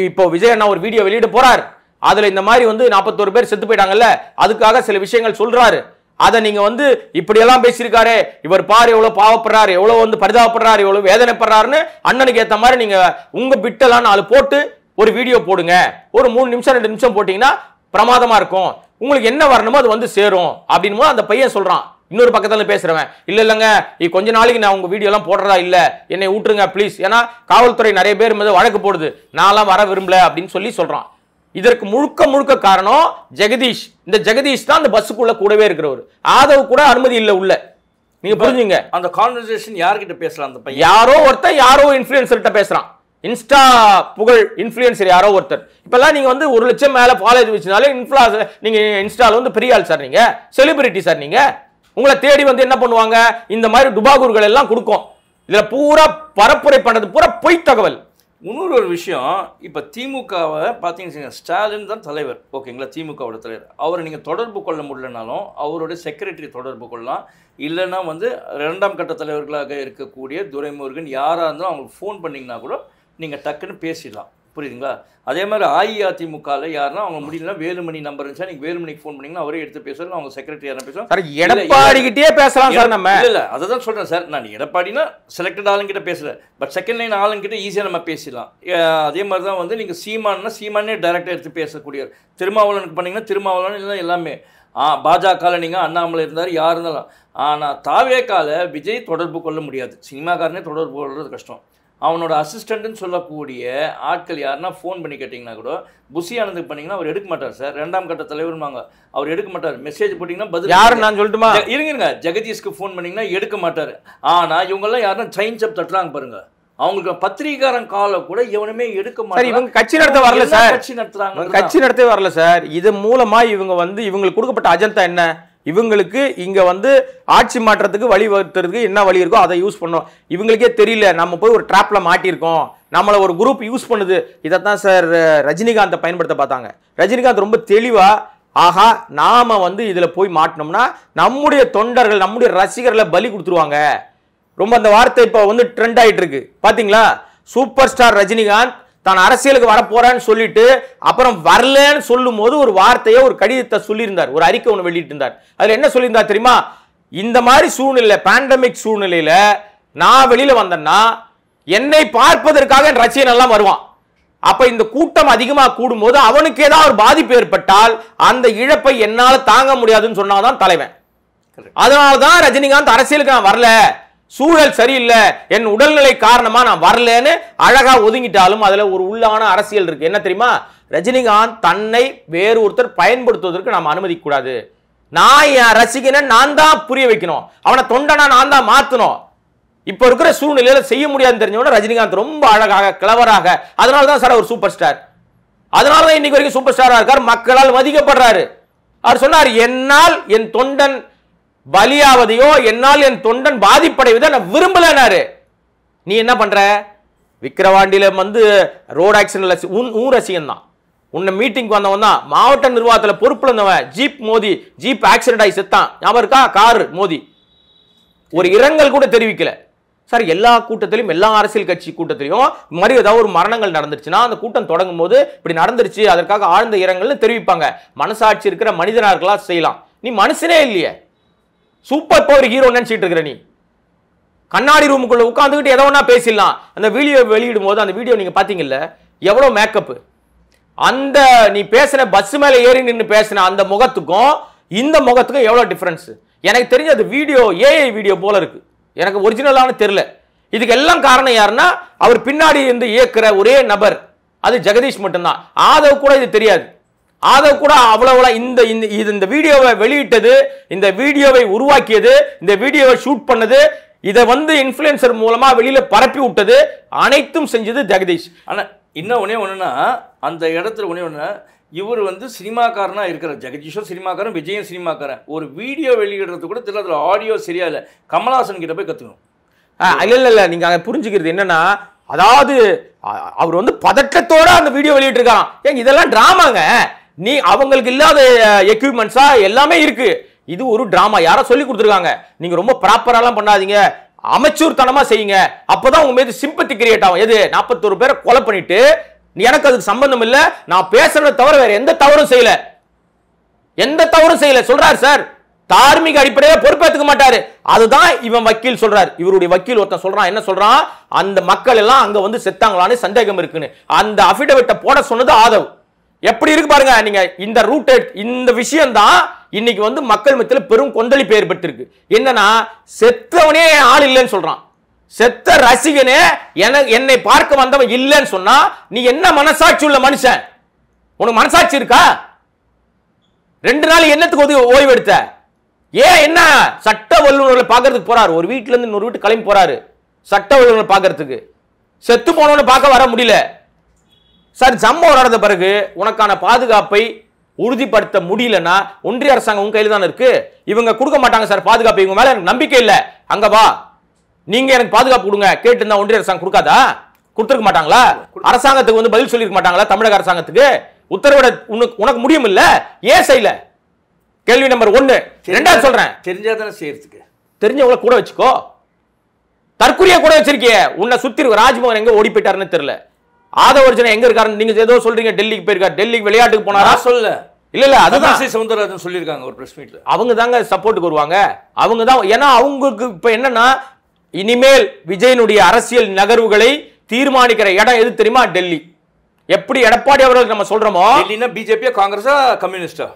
இப்போ விஜய் அண்ணா ஒரு வீடியோ வெளியிட போறார், அதுல இந்த மாதிரி வந்து 41 பேர் செத்து போயிட்டாங்கல்ல, அதுக்காக சில விஷயங்கள் சொல்றாரு. அதை நீங்க வந்து இப்படியெல்லாம் பேசியிருக்காரு, இவர் பாரு எவ்வளவு பாவப்படுறாரு, எவ்வளவு வந்து பரிதாபப்படுறாரு, எவ்வளவு வேதனைப்படுறாருன்னு அண்ணனுக்கு ஏற்ற மாதிரி நீங்க உங்க பிட்டெல்லாம் 4 போட்டு ஒரு வீடியோ போடுங்க. ஒரு 3 நிமிஷம் 2 நிமிஷம் போட்டீங்கன்னா பிரமாதமா இருக்கும், உங்களுக்கு என்ன வரணுமோ அது வந்து சேரும் அப்படின்னு அந்த பையன் சொல்றான். இன்னொரு பக்கத்துல பேசுறவன், இல்லங்க கொஞ்ச நாளைக்கு நான் உங்க வீடியோ எல்லாம் போடுறதா இல்ல, என்னை ஊட்டுருங்க ப்ளீஸ், ஏன்னா காவல்துறை நிறைய பேர் மீது வழக்கு போடுது, நான்லாம் வர விரும்பல அப்படின்னு சொல்றான். இதற்கு முழுக்க காரணம் ஜெகதீஷ். இந்த ஜெகதீஷ் தான் அந்த பஸ்ஸுக்குள்ள கூடவே இருக்கிறவர். ஆதவ் கூட அனுமதி இல்ல உள்ள. நீங்க புரிஞ்சுங்க. அந்த கான்வர்சேஷன் யார்கிட்ட பேசலாம்? அந்த பையன் யாரோ ஒருத்தர் யாரோ இன்ஃப்ளூயன்சர்கிட்ட பேசுறான். இன்ஸ்டா புகழ் இன்ஃப்ளூயன்சர் யாரோ ஒருத்தர். இப்பெல்லாம் நீங்க வந்து 1 லட்சம் மேல ஃபாலோவர்ஸ் வச்சனால இன்ஃப்ளூயன்சர், நீங்க இன்ஸ்டால வந்து பெரிய ஆள் சார், நீங்க செலிபிரிட்டி சார், நீங்க உங்களை தேடி வந்து என்ன பண்ணுவாங்க, இந்த மாதிரி டுபாகூர்கள் எல்லாம் கொடுக்கும். இதுல பூரா பரப்புரை பண்றது பூரா பொய் தகவல். இன்னொரு ஒரு விஷயம், இப்போ திமுகவை பார்த்தீங்கன்னா ஸ்டாலின் தான் தலைவர், ஓகேங்களா, திமுகவோட தலைவர். அவரை நீங்கள் தொடர்பு கொள்ள முடியலனாலும் அவருடைய செக்ரட்டரி தொடர்பு கொள்ளலாம். இல்லைன்னா வந்து 2ஆம் கட்ட தலைவர்களாக இருக்கக்கூடிய துரைமுருகன் யாராக இருந்தாலும் அவங்களுக்கு ஃபோன் பண்ணிங்கன்னா கூட நீங்கள் டக்குன்னு பேசிடலாம். புரியுதுங்களா? அதே மாதிரி அஇஅதிமுகவில் யாருன்னா அவங்க முடியலன்னா வேலுமணி நம்பர் இருந்துச்சா, நீங்கள் வேலுமணிக்கு ஃபோன் பண்ணிங்கன்னா அவரே எடுத்து பேசுவாங்க, அவங்க செக்ரட்டரி யாரும் பேசுவாங்க. சார் எடப்பாடிக்கிட்டே பேசலாம் சார் நம்ம. இல்லை அதை தான் சொல்கிறேன் சார், நான் எடப்பாடினா செலக்டட் ஆளுங்கிட்ட பேசல, பட் செகண்ட் லைன் ஆளுங்கிட்ட ஈஸியாக நம்ம பேசிடலாம். அதே மாதிரி தான் வந்து நீங்கள் சீமானே டைரெக்டாக எடுத்து பேசக்கூடியவர். திருமாவளவனுக்கு பண்ணிங்கன்னா திருமாவளவன் இல்லை எல்லாமே. பாஜகவில் நீங்கள் அண்ணாமலை இருந்தார், யார் இருந்தாலும். ஆனால் தாவேக்கால விஜய் தொடர்பு கொள்ள முடியாது, சினிமாக்காரனே தொடர்பு கொள்வது கஷ்டம். அவனோட அசிஸ்டண்ட்டுன்னு சொல்லக்கூடிய ஆட்கள் யாருன்னா ஃபோன் பண்ணி கேட்டிங்கன்னா கூட, புஷி ஆனந்துக்கு பண்ணிங்கன்னா அவர் எடுக்க மாட்டார் சார், 2ஆம் கட்ட தலைவருமாங்க, அவர் எடுக்க மாட்டார். மெசேஜ் போட்டிங்கன்னா பதில் யாரு நான் சொல்லட்டுமா? இருங்க, ஜெகதீஷ்க்கு ஃபோன் பண்ணிங்கன்னா எடுக்க மாட்டார். ஆனால் இவங்கெல்லாம் யாருன்னா ட்ரெயின் சப் தட்டுறாங்க பாருங்க, அவங்களுக்கு பத்திரிகாரன் காலை கூட எவனுமே எடுக்க மாட்டாங்க. இவங்க கட்சி நடத்த வரல சார், கட்சி நடத்துறாங்க, கட்சி நடத்தவே வரல சார். இது மூலமா இவங்க வந்து இவங்களுக்கு கொடுக்கப்பட்ட அஜெண்டா என்ன, இவங்களுக்கு இங்க வந்து ஆட்சி மாற்றத்துக்கு வழி வகுத்துறதுக்கு என்ன வழி இருக்கோ அதை யூஸ் பண்ணோம். இவங்களுக்கே தெரியல நம்ம போய் ஒரு ட்ராப்ல மாட்டியிருக்கோம், நம்மளை ஒரு குரூப் யூஸ் பண்ணுது. இதைத்தான் சார் ரஜினிகாந்தை பயன்படுத்த பார்த்தாங்க. ரஜினிகாந்த் ரொம்ப தெளிவா, ஆஹா நாம வந்து இதுல போய் மாட்டினோம்னா நம்முடைய தொண்டர்கள் நம்முடைய ரசிகர்களை பலி கொடுத்துருவாங்க. ரொம்ப அந்த வார்த்தை இப்போ வந்து ட்ரெண்ட் ஆயிட்டு இருக்கு பாத்தீங்களா? சூப்பர் ஸ்டார் ரஜினிகாந்த் தான் அரசியலுக்கு வரப்போறான்னு சொல்லிட்டு அப்புறம் வரலன்னு சொல்லும் போது ஒரு வார்த்தையை, ஒரு கடிதத்தை சொல்லியிருந்தார், ஒரு அறிக்கை ஒன்று வெளியிட்டு இருந்தார். அதுல என்ன சொல்லியிருந்தார் தெரியுமா? இந்த மாதிரி சூழ்நிலை, பேண்டமிக் சூழ்நிலையில நான் வெளியில வந்தேன்னா என்னை பார்ப்பதற்காக என் ரசிகன் எல்லாம் வருவான். அப்ப இந்த கூட்டம் அதிகமா கூடும் போது அவனுக்கு ஏதாவது ஒரு பாதிப்பு ஏற்பட்டால் அந்த இழப்பை என்னால தாங்க முடியாதுன்னு சொன்னாதான் தலைவன். அதனாலதான் ரஜினிகாந்த் அரசியலுக்கு நான் வரல, சூழல் சரியில்லை, என் உடல்நிலை காரணமா நான் வரலன்னு அழகா ஒதுங்கிட்டாலும் அதுல ஒரு உள்ளான அரசியல் இருக்கு. என்ன தெரியுமா? ரஜினிகாந்த் தன்னை வேறு ஒருத்தர் பயன்படுத்துவதற்கு நாம் அனுமதிக்க கூடாது. நான் என் ரசிகனை நான் தான் புரிய வைக்கணும், அவனை தொண்டனா நான் தான் மாத்தணும். இப்ப இருக்கிற சூழ்நிலையில செய்ய முடியாதுன்னு தெரிஞ்சவன ரஜினிகாந்த் ரொம்ப அழகாக கிளவராக, அதனாலதான் சார் அவர் சூப்பர் ஸ்டார். அதனாலதான் இன்னைக்கு வரைக்கும் சூப்பர் ஸ்டாரா இருக்கார், மக்களால் மதிக்கப்படுறாரு. அவர் சொன்னார், என்னால் என் தொண்டன் பலியாவதையோ என்னால் என் தொண்டன் பாதிப்படைவதை நான் விரும்பலனாரு. நீ என்ன பண்ற? விக்கிரவாண்டியில வந்து ரோட் ஆக்சிடென்ட்ல ஊர் ரசிகன் தான், உன்னை மீட்டிங் வந்தவன் தான், மாவட்ட நிர்வாகத்தில் பொறுப்புல இருந்தவன், ஜீப் ஆக்சிடென்ட் ஆகி செத்தான், ஞாபகம் இருக்கா? கார் மோதி, ஒரு இரங்கல் கூட தெரிவிக்கல சார். எல்லா கூட்டத்திலும், எல்லா அரசியல் கட்சி கூட்டத்திலையும் மாதிரி ஏதாவது ஒரு மரணங்கள் நடந்துருச்சுன்னா அந்த கூட்டம் தொடங்கும் போது இப்படி நடந்துருச்சு, அதற்காக ஆழ்ந்த இரங்கல்னு தெரிவிப்பாங்க. மனசாட்சி இருக்கிற மனிதனார்களா செய்யலாம், நீ மனுஷனே இல்லையே, சூப்பர் பவர் ஹீரோ நினைச்சிட்டு இருக்கிற நீ. கண்ணாடி ரூமுக்குள்ள உட்காந்துக்கிட்டு எதை ஒன்னா பேசிடலாம். அந்த வீடியோ வெளியிடும் போது, அந்த வீடியோ நீங்க பாத்தீங்கல்ல, எவ்வளவு மேக்கப். அந்த நீ பேசின பஸ் மேல ஏறி நின்று பேசின அந்த முகத்துக்கும் இந்த முகத்துக்கும் எவ்வளவு டிஃபரன்ஸ். எனக்கு தெரிஞ்ச அது வீடியோ ஏஐ வீடியோ போல இருக்கு, எனக்கு ஒரிஜினலான தெரியல. இதுக்கு எல்லாம் காரணம் யாருன்னா அவர் பின்னாடி இருந்து இயக்குற ஒரே நபர் அது ஜெகதீஷ் மட்டும்தான். ஆதவ் கூட இது தெரியாது. ஆதவ் கூட அவ்வளவு இந்த வீடியோவை வெளியிட்டது, இந்த வீடியோவை உருவாக்கியது, இந்த வீடியோவை ஷூட் பண்ணது, இதை வந்து இன்ஃப்ளூயன்சர் மூலமா வெளியில பரப்பி விட்டது, அனைத்தும் செஞ்சது ஜெகதீஷ். ஆனா இன்னும் ஒண்ணு அந்த இடத்துல ஒண்ணு, இவர் வந்து சினிமாக்காரனா இருக்கிற ஜெகதீஷும் சினிமாக்காரன், விஜயும் சினிமாக்காரன். ஒரு வீடியோ வெளியிடுறது கூட தெரியல, அதுல ஆடியோ சரியா இல்லை. கமல்ஹாசன் கிட்ட போய் கத்துக்கணும். இல்ல நீங்க அங்க புரிஞ்சுக்கிறது என்னன்னா, அதாவது அவர் வந்து பதட்டத்தோட அந்த வீடியோ வெளியிட்டு இருக்கான். ஏங்க இதெல்லாம் டிராமாங்க, நீ அவங்களுக்கு இல்லாத எக்யூப்மெண்ட்ஸா எல்லாமே இருக்கு. இது ஒரு டிராமா, யாரோ சொல்லி கொடுத்துருக்காங்க. நீங்க ரொம்ப ப்ராப்பராலாம் பண்ணாதீங்க, அமைச்சூர் தனமா செய்யுங்க, அப்பதான் உங்க மீது சிம்பத்தி கிரியேட் ஆகும். எது 41 பேரை கொலை பண்ணிட்டு எனக்கு அதுக்கு சம்பந்தம் இல்ல, நான் பேசுறத தவிர வேற எந்த தவறும் செய்யல சொல்றாரு சார். தார்மீக அடிப்படையில் பொறுப்பேற்றுக்க மாட்டாரு. அதுதான் இவன் வக்கீல் சொல்றாரு. இவருடைய வக்கீல் ஒருத்தன் சொல்றான், என்ன சொல்றான்? அந்த மக்கள் எல்லாம் அங்க வந்து செத்தாங்களான்னு சந்தேகம் இருக்குன்னு. அந்த அபிடவிட்டை போட சொன்னது ஆதவ். எப்படி இருக்கு பாருங்க. நீங்க இந்த ரூட், இந்த விஷயம் தான் இன்னைக்கு வந்து மக்கள் மத்தியில் பெரும் கொந்தளிப்பு ஏற்பட்டிருக்கு. என்னன்னா, செத்தவனே ஆள் இல்லைன்னு சொல்றான். செத்த ரசிகனே என்னை பார்க்க வந்தவன் இல்லைன்னு சொன்னா நீ என்ன மனசாட்சி உள்ள மனுஷன்? உனக்கு மனசாட்சி இருக்கா? 2 நாள் என்னத்துக்கு ஓய்வு எடுத்த? ஏன் என்ன சட்ட வல்லுநர்களை பார்க்கறதுக்கு போறாரு, ஒரு வீட்டுல இருந்து இன்னொரு வீட்டு கிளம்பி போறாரு சட்ட வல்லுநர் பார்க்கறதுக்கு. செத்து போனவனை பார்க்க வர முடியல சார். சம்பவம் நடந்த பிறகு உனக்கான பாதுகாப்பை உறுதிப்படுத்த முடியலன்னா ஒன்றிய அரசாங்கம் உங்க கையில தானே இருக்கு. இவங்க கொடுக்க மாட்டாங்க சார் பாதுகாப்பு, இவங்க மேல எனக்கு நம்பிக்கை இல்லை, அங்க வா நீங்க எனக்கு பாதுகாப்பு கொடுங்க கேட்டு இருந்தா ஒன்றிய அரசாங்கம் கொடுக்காதா? கொடுத்துருக்க மாட்டாங்களா? அரசாங்கத்துக்கு வந்து பதில் சொல்லிருக்க மாட்டாங்களா? தமிழக அரசாங்கத்துக்கு உத்தரவிட உனக்கு முடியும் இல்ல, ஏன் செய்யல? கேள்வி நம்பர் 1. 2 சொல்றேன், தெரிஞ்சாதானே செய்யறதுக்கு. தெரிஞ்சவங்கள கூட வச்சுக்கோ. தற்கொலையா கூட வச்சிருக்கிய, உன்னை சுத்தி ராஜ்மோகன் எங்க ஓடி போயிட்டாருன்னு தெரியல. ஆதவர்ஜுனா எங்க இருக்காரு? நீங்க ஏதோ சொல்றீங்க டெல்லிக்கு போயிருக்காரு. டெல்லிக்கு விளையாட்டுக்கு போனாரா? சொல்ல இல்ல அதுதான் சவுந்தரராஜன் சொல்லியிருக்காங்க ஒரு பிரஸ் மீட்ல. அவங்க தாங்க சப்போர்ட்டுக்கு வருவாங்க. அவங்க தான். ஏன்னா அவங்களுக்கு இப்ப என்னன்னா, இனிமேல் விஜயனுடைய அரசியல் நகர்வுகளை தீர்மானிக்கிற இடம் எது தெரியுமா? டெல்லி. எப்படி எடப்பாடி அவர்களுக்கு நம்ம சொல்றோமோ, டெல்லினா பிஜேபியா காங்கிரஸா கம்யூனிஸ்டா?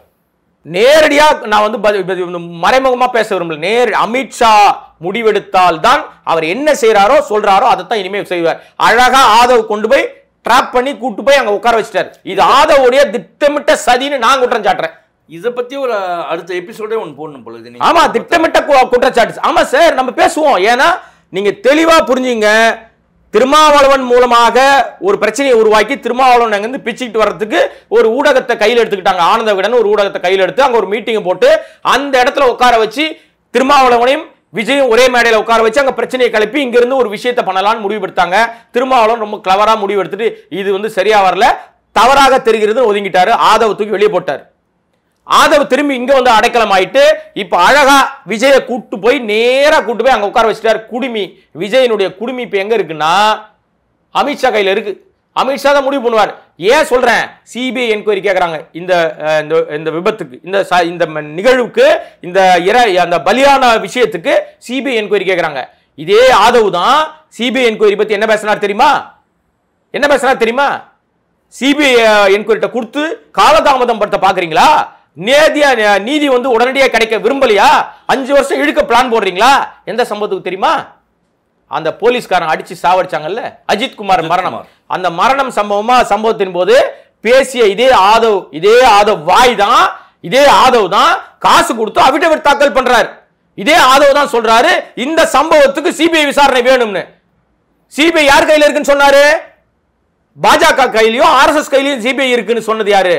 நேரடியா நான் வந்து மறைமுகமா பேச விரும்பல. அமித்ஷா முடிவெடுத்தால் தான் அவர் என்ன செய்யறாரோ சொல்றாரோ அதைத்தான் இனிமேல் செய்வார். அழகா ஆதவ் கொண்டு போய் டிராப் பண்ணி கூட்டு போய் அங்க உட்கார வச்சிட்டாரு. இது ஆதவுடைய திட்டமிட்ட சதின்னு நான் குற்றம் சாட்டுறேன். இத பத்தி ஒரு அடுத்த எபிசோடே ஒன்னு போடணும் போல இது. ஆமா, திட்டமிட்ட குற்றச்சாட்டு. ஆமா சார், நம்ம பேசுவோம். ஏன்னா நீங்க தெளிவா புரிஞ்சுங்க. திருமாவளவன் மூலமாக ஒரு பிரச்சனையை உருவாக்கி திருமாவளவன் அங்க இருந்து பிச்சுக்கிட்டு வர்றதுக்கு ஒரு ஊடகத்தை கையில் எடுத்துக்கிட்டாங்க. ஆனந்த விகடன் ஒரு ஊடகத்தை கையில் எடுத்து அங்க ஒரு மீட்டிங் போட்டு அந்த இடத்துல உட்கார வச்சு திருமாவளவனையும் விஜயும் ஒரே மேடையில் உட்கார வச்சு அங்க பிரச்சனையை கிளப்பி இங்க இருந்து ஒரு விஷயத்தை பண்ணலாம்னு முடிவெடுத்தாங்க. திருமாவளவன் ரொம்ப கிளவரா முடிவெடுத்துட்டு இது வந்து சரியா வரல, தவறாக தெரிகிறது, ஒதுங்கிட்டாரு. ஆதவ தூக்கி வெளியே போட்டாரு. ஆதவ் திரும்பி இங்க வந்து அடைக்கலம் ஆயிட்டு இப்ப அழகா விஜய கூட்டு போய் நேரா கூட்டு போய் அங்க உட்கார வச்சிட்டாரு. குடுமி விஜயனுடைய குடுமி இப்ப எங்க இருக்குன்னா அமித்ஷா கையில இருக்கு. அமித்ஷா தான் முடிவு பண்ணுவார். ஏன் சொல்றேன்? சிபிஐ என்கொயரி கேட்கறாங்க இந்த விபத்துக்கு, இந்த நிகழ்வுக்கு, அந்த பலியான விஷயத்துக்கு சிபிஐ என்கொயரி கேட்கறாங்க. இதே ஆதவ் தான் சிபிஐ என்கொயரி பத்தி என்ன பேசினார் தெரியுமா? சிபிஐ என்கொயரிட்ட கொடுத்து காலதாமதம் படுத்த பாக்குறீங்களா? நீதி வந்து உடனடியாக கிடைக்க விரும்பலையா? 5 வருஷம் இழுக்க பிளான் போடுறீங்களா? எந்த சம்பவத்துக்கு தெரியுமா? அந்த போலீஸ்காரன் அடிச்சு சாவடிச்சாங்கல்ல, அஜித் குமார் மரணம். அந்த மரணம் சம்பவத்தின் போது பேசிய இதே ஆதவ் வாய் தான், இதே ஆதவ் தான் காசு கொடுத்து அபிடவிட் தாக்கல் பண்றாரு. இதே ஆதவ் தான் சொல்றாரு இந்த சம்பவத்துக்கு சிபிஐ விசாரணை வேணும்னு. சிபிஐ யார் கையில இருக்குன்னு சொன்னாரு? பாஜக கையிலயும் ஆர்எஸ்எஸ் கையிலயும் சிபிஐ இருக்குன்னு சொன்னது யாரு?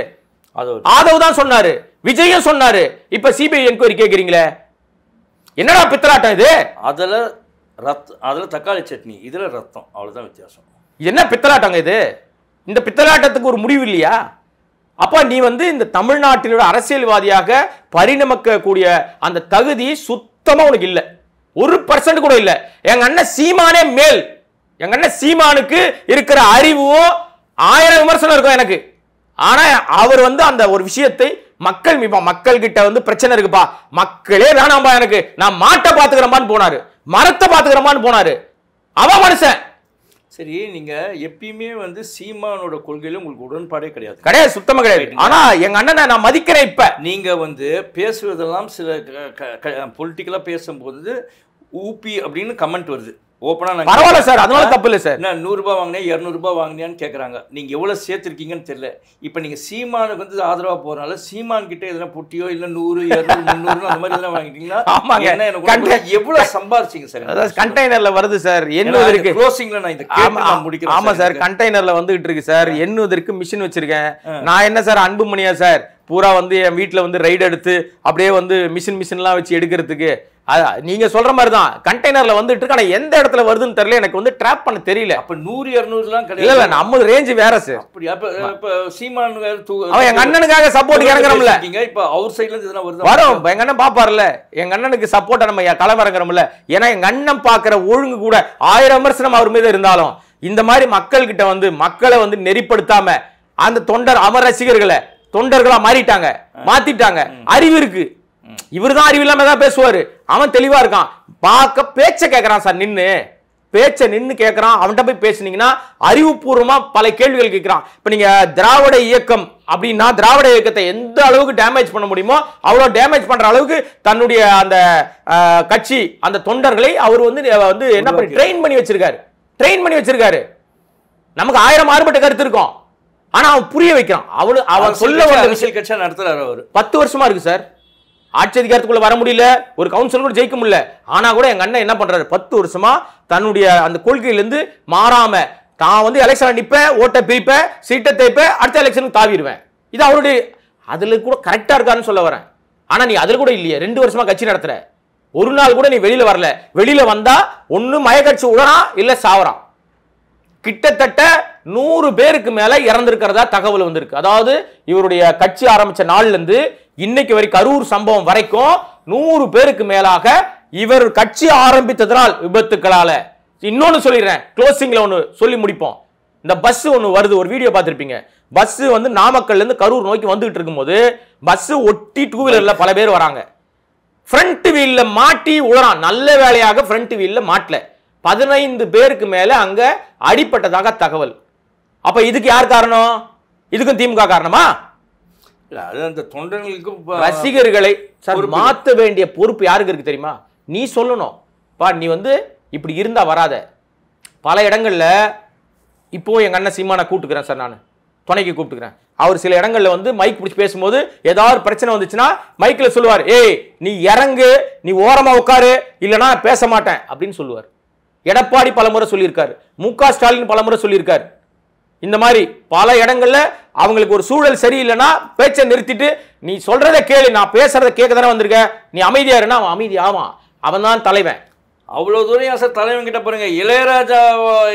ஆதவ் தான் சொன்னாரு. விஜயும் சொன்னாரு. இப்ப சிபிஐ என்கொயரி கேக்குறீங்களே, என்னடா பித்தலாட்டம் இது? அதுல தக்காளி சட்னி, இதுல ரத்தம், அவ்வளவுதான் வித்தியாசம். என்ன பித்தலாட்டங்க இது? இந்த பித்தலாட்டத்துக்கு ஒரு முடிவு இல்லையா? அப்ப நீ வந்து இந்த தமிழ்நாட்டினோட அரசியல்வாதியாக பரிணமிக்க கூடிய அந்த தகுதி சுத்தமா உனக்கு இல்ல. 1% கூட இல்ல. எங்க அண்ணன் சீமானே மேல். எங்க அண்ணன் சீமானுக்கு இருக்கிற அறிவும் 1000 விமர்சனம் இருக்கும் எனக்கு. ஆனா அவர் வந்து அந்த ஒரு விஷயத்தை மக்கள் கிட்ட வந்து பிரச்சனை இருக்குப்பா, மக்களே வேணாம்பா எனக்கு, நான் மாட்டை பாத்துக்கிறமான்னு போனாரு, மரத்தை பாத்துக்கிறமான்னு போனாரு. அவன் மனுஷன். சரி, நீங்க எப்பயுமே வந்து சீமானோட கொள்கையில உங்களுக்கு உடன்பாடே கிடையாது. சுத்தமா கிடையாது. ஆனா எங்க அண்ணனை நான் மதிக்கிறேன். இப்ப நீங்க வந்து பேசுவதெல்லாம் சில பொலிட்டிக்கலா பேசும்போது ஊபி அப்படின்னு கமெண்ட் வருது. ஓப்பனா பரவாயில்ல சார், அதனால தப்பு இல்லை சார். நான் 100 ரூபாய் வாங்கினேன் 200 ரூபாய் வாங்கினியான்னு கேட்குறாங்க. நீங்க எவ்வளவு சேர்த்துருக்கீங்கன்னு தெரியல. இப்போ நீங்க சீமானுக்கு வந்து ஆதரவா போறனால சீமான் கிட்ட எதனா பொட்டியோ இல்ல 100 200 300 அந்த மாதிரி எதனா வாங்கிட்டீங்களா? ஆமாங்க, என்ன எனக்கு எவ்வளவு சம்பாதிச்சீங்க சார்? அதாவது கண்டெய்னர்ல வருது சார், எண்ணுவதற்கு க்ளோசிங்ல நான் இந்த கேட்டு முடிக்கிறேன். ஆமா சார், கண்டெய்னர்ல வந்துகிட்டு இருக்கு சார், எண்ணுவதற்கு மிஷின் வச்சிருக்கேன். நான் என்ன சார் அன்புமணியா சார் பூரா வந்து என் வீட்டுல வந்து ரைடு எடுத்து அப்படியே வந்து மிஷின்லாம் வச்சு எடுக்கிறதுக்கு நீங்க சொல்ற மாதிரி தான் கண்டெய்னர்ல வந்துட்டு இருக்கு. ஆனா எந்த இடத்துல வருதுன்னு தெரியல, எனக்கு வந்து ட்ராப் பண்ண தெரியல. அப்ப 100 200லாம் கிடையாது. இல்ல நம்ம ரேஞ்ச் வேற சார். அப்படி அப்ப சீமான் அவன் எங்க அண்ணனுக்காக சப்போர்ட் இறங்குறோம்ல. இப்ப அவர் சைடுல இருந்து எதனா வரும். எங்க அண்ணன் பாப்பார்ல, எங்க அண்ணனுக்கு சப்போர்ட்டா நம்ம களமிறங்குறோம்ல. ஏன்னா எங்க அண்ணன் பாக்குற ஒழுங்கு கூட 1000 விமர்சனம் அவர் மீது இருந்தாலும் இந்த மாதிரி மக்கள் கிட்ட வந்து மக்களை வந்து நெறிப்படுத்தாம அந்த அமர் ரசிகர்களை தொண்டர்களா மாத்திட்டாங்க. அறிவு இருக்கு, இவருதான் அறிவு இல்லாம தான் பேசுவாரு. அவன் தெளிவா இருக்கான். பேச்ச கேட்கறான் சார், நின்னு கேட்கறான். அவன்கிட்ட போய் பேசுனீங்கன்னா அறிவுபூர்வமா பல கேள்விகள் கேட்கிறான். இப்ப நீங்க திராவிட இயக்கம் அப்படின்னா திராவிட இயக்கத்தை எந்த அளவுக்கு டேமேஜ் பண்ண முடியுமோ அவ்வளவு டேமேஜ் பண்ற அளவுக்கு தன்னுடைய அந்த கட்சி அந்த தொண்டர்களை அவர் வந்து என்ன பண்ணி ட்ரெயின் பண்ணி வச்சிருக்காரு. நமக்கு 1000 மாறுபட்ட கருத்து இருக்கும். ஆனா அவன் புரிய வைக்கிறான். அவன் சொல்ல வந்த விஷயம் கட்சியா நடத்துறாரு. அவர் 10 வருஷமா இருக்கு சார், ஆட்சி அதிகாரத்துக்குள்ள வர முடியல, ஒரு கவுன்சிலர் கூட ஜெயிக்க முடியல. ஆனா கூட எங்க அண்ணன் என்ன பண்றாரு, 10 வருஷமா தன்னுடைய அந்த கொள்கையிலிருந்து மாறாம தான் வந்து எலெக்ஷன் நிப்பேன், ஓட்டை பிரிப்பேன், சீட்டை தேய்ப்பேன், அடுத்த எலெக்ஷனுக்கு தாவிடுவேன். இது அவருடைய அதுல கூட கரெக்டா இருக்காருன்னு சொல்ல வரேன். ஆனா நீ அதுல கூட இல்லையே, 2 வருஷமா கட்சி நடத்துற, ஒரு நாள் கூட நீ வெளியில வரல. வெளியில வந்தா ஒண்ணு மயக்கட்சி உடறான் இல்ல சாவறான். கிட்டத்தட்ட 100 பேருக்கு மேல இறந்திருக்கிறதா தகவல் வந்திருக்கு. அதாவது இவருடைய கட்சி ஆரம்பிச்ச நாள்ல இருந்து இன்னைக்கு வரைக்கும் கரூர் சம்பவம் வரைக்கும் 100 பேருக்கு மேலாக இவர் கட்சி ஆரம்பித்ததனால் விபத்துக்களால. இன்னொன்னு சொல்லிடுறேன், க்ளோசிங்ல ஒன்னு சொல்லி முடிப்போம். இந்த பஸ் ஒன்று வருது, ஒரு வீடியோ பார்த்துருப்பீங்க. பஸ் வந்து நாமக்கல்ல இருந்து கரூர் நோக்கி வந்துகிட்டு இருக்கும்போது பஸ் ஒட்டி 2 வீலர்ல பல பேர் வராங்க. ஃப்ரண்ட் வீல்ல மாட்டி உழறான். நல்ல வேலையாக ஃப்ரண்ட் வீல்ல மாட்டல. 15 பேருக்கு மேல அங்க அடிப்பட்டதாக தகவல். அப்ப இதுக்கு யார் காரணம்? இதுக்கும் திமுக காரணமா? அது அந்த தொண்டர்களுக்கும் ரசிகர்களை மாத்த வேண்டிய பொறுப்பு யாருக்கு இருக்கு தெரியுமா? நீ சொல்லணும், பா நீ வந்து இப்படி இருந்தா வராத. பல இடங்கள்ல இப்போ எங்க அண்ணன் சீமானை கூப்பிட்டுக்கிறேன் சார், நான் துணைக்கு கூப்பிட்டுக்கிறேன். அவர் சில இடங்கள்ல வந்து மைக் பிடிச்சி பேசும்போது ஏதாவது பிரச்சனை வந்துச்சுன்னா மைக்ல சொல்லுவார், ஏய் நீ இறங்கு, நீ ஓரமா உட்காரு, இல்லைன்னா பேச மாட்டேன் அப்படின்னு சொல்லுவார். எடப்பாடி பலமுறை சொல்லியிருக்காரு, மு.க. ஸ்டாலின் பலமுறை சொல்லியிருக்காரு. இந்த மாதிரி பல இடங்கள்ல அவங்களுக்கு ஒரு சூழல் சரியில்லைன்னா பேச்சை நிறுத்திட்டு நீ சொல்றதை கேளு, நான் பேசுறதை கேட்க தானே வந்திருக்க, நீ அமைதியா இருந்தா அவன் அமைதி ஆவான். அவன் தான் தலைவன். அவ்வளவு தூரம் சார் தலைவன் கிட்ட பாருங்க. இளையராஜா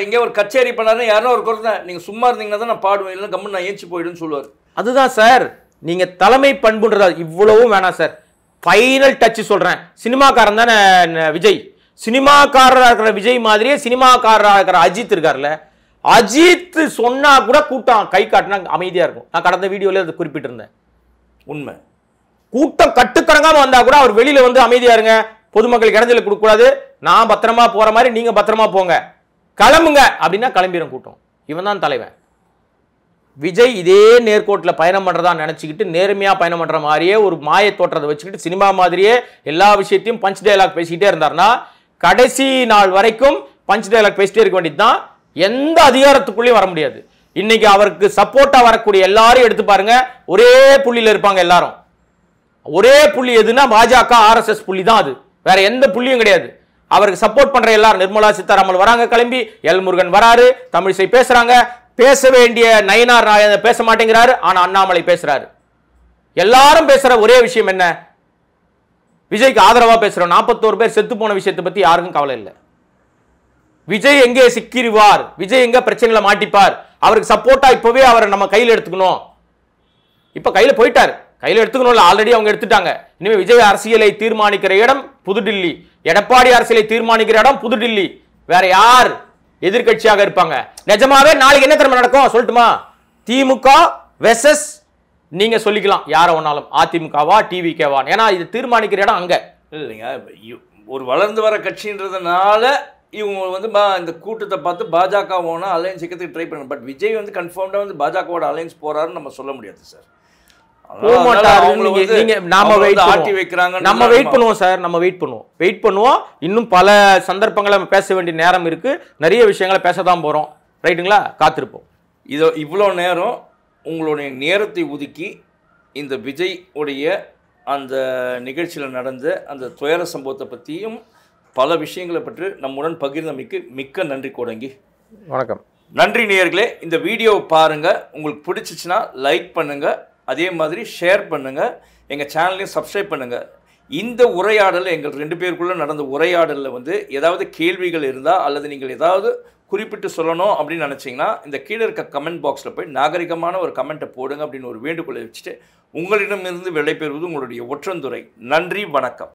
எங்கே ஒரு கச்சேரி பண்ணாருன்னு யாரும் ஒரு குறை, நீங்க சும்மா இருந்தீங்கன்னா தான் நான் பாடுவேன், இல்லை கம்மன் நான் ஏஞ்சி போயிடுன்னு சொல்லுவார். அதுதான் சார் நீங்க தலைமை பண்புன்றதா. இவ்வளவும் வேணாம் சார். ஃபைனல் டச் சொல்றேன். சினிமாக்காரன் தானே விஜய். சினிமாக்காரராக இருக்கிற விஜய் மாதிரியே சினிமாக்காரராக இருக்கிற அஜித் இருக்கார்ல, அஜித் சொன்னா கூட கூட்டம் கை காட்டினா அமைதியா இருக்கும். நான் கடந்த வீடியோல அதை குறிப்பிட்டிருந்தேன். உண்மை. கூட்டம் கட்டுக்கடங்காம வந்தா கூட அவர் வெளியில வந்து அமைதியா இருங்க, பொதுமக்களுக்கு இடைஞ்சல கொடுக்க கூடாது, நான் பத்திரமா போற மாதிரி நீங்க பத்திரமா போங்க, கிளம்புங்க அப்படின்னா கிளம்பிடும் கூட்டம். இவன் தான் தலைவன். விஜய் இதே நேர்கோட்டில் பயணம் பண்றதா நினைச்சுக்கிட்டு நேர்மையா பயணம் பண்ற மாதிரியே ஒரு மாய தோற்றத்தை வச்சுக்கிட்டு சினிமா மாதிரியே எல்லா விஷயத்தையும் பஞ்ச் டயலாக் பேசிக்கிட்டே இருந்தார்னா கடைசி நாள் வரைக்கும் பஞ்ச் டயலாக் பேசிட்டே இருக்க வேண்டியதுதான். எந்த அதிகாரத்துக்குள்ளேயும் வர முடியாது. இன்னைக்கு அவருக்கு சப்போர்ட்டா வரக்கூடிய எல்லாரும் எடுத்து பாருங்க, ஒரே புள்ளியில இருப்பாங்க எல்லாரும். ஒரே புள்ளி எதுனா பாஜக RSS புள்ளி தான், அது வேற எந்த புள்ளியும் கிடையாது. அவருக்கு சப்போர்ட் பண்ற எல்லாரும், நிர்மலா சீதாராமன் வராங்க கிளம்பி, எல் முருகன் வராரு, தமிழிசை பேசுறாங்க, பேச வேண்டிய நயினார் நாயர் பேச மாட்டேங்கிறாரு, ஆனா அண்ணாமலை பேசுறாரு. எல்லாரும் பேசுற ஒரே விஷயம் என்ன? விஜய்க்கு ஆதரவா பேசுறோம். 41 பேர் செத்து போன விஷயத்தை பத்தி யாருக்கும் கவலை இல்லை. விஜய் எங்கே சிக்கிடுவார், விஜய் எங்க பிரச்சனைகளை மாட்டிப்பார், அவருக்கு சப்போர்ட்டா இப்பவே அவரை நம்ம கையில் எடுத்துக்கணும். இப்ப கையில போயிட்டார், கையில எடுத்துக்கணும்ல, ஆல்ரெடி அவங்க எடுத்துட்டாங்க. இனிமே விஜய் அரசியலை தீர்மானிக்கிற இடம் புதுடில்லி, எடப்பாடி அரசியலை தீர்மானிக்கிற இடம் புதுடில்லி. வேற யார் எதிர்கட்சியாக இருப்பாங்க? நிஜமாவே நாளைக்கு என்ன திறமை நடக்கும் சொல்லட்டுமா? திமுக வெர்சஸ் நீங்க சொல்லிக்கலாம் யார வேணாலும், அதிமுகவா டிவிகேவா, ஏன்னா இது தீர்மானிக்கிற இடம் அங்க இல்லைங்க. ஒரு வளர்ந்து வர கட்சின்றதுனால இவங்க வந்து இந்த கூட்டத்தை பார்த்து பாஜக ஓனா அலையன்ஸ் சிக்கத்துக்கு ட்ரை பண்ணணும். பட் விஜய் வந்து கன்ஃபார்ம்டாக வந்து பாஜகவோட அலையன்ஸ் போறாருன்னு நம்ம சொல்ல முடியாது சார். வெயிட் பண்ணுவோம். இன்னும் பல சந்தர்ப்பங்களை பேச வேண்டிய நேரம் இருக்கு, நிறைய விஷயங்களை பேசதான் போறோம். ரைட்டுங்களா? காத்திருப்போம். இதோ இவ்வளோ நேரம் உங்களுடைய நேரத்தை ஒதுக்கி இந்த விஜய் உடைய அந்த நிகழ்ச்சியில் நடந்த அந்த துயர சம்பவத்தை பற்றியும் பல விஷயங்களை பற்றி நம்முடன் பகிர்ந்தமைக்கு மிக்க நன்றி கோடங்கி. வணக்கம். நன்றி நேயர்களே. இந்த வீடியோவை பாருங்கள், உங்களுக்கு பிடிச்சிச்சின்னா லைக் பண்ணுங்கள், அதே மாதிரி ஷேர் பண்ணுங்கள், எங்கள் சேனலையும் சப்ஸ்கிரைப் பண்ணுங்கள். இந்த உரையாடல் எங்கள் 2 பேருக்குள்ளே நடந்த உரையாடலில் வந்து ஏதாவது கேள்விகள் இருந்தால் அல்லது நீங்கள் ஏதாவது குறிப்பிட்டு சொல்லணும் அப்படின்னு நினச்சிங்கன்னா இந்த கீழே இருக்க கமெண்ட் பாக்ஸில் போய் நாகரிகமான ஒரு கமெண்ட்டை போடுங்க அப்படின்னு ஒரு வேண்டுகோளை வச்சுட்டு உங்களிடமிருந்து விடைபெறுவது உங்களுடைய ஒற்றந்துரை. நன்றி, வணக்கம்.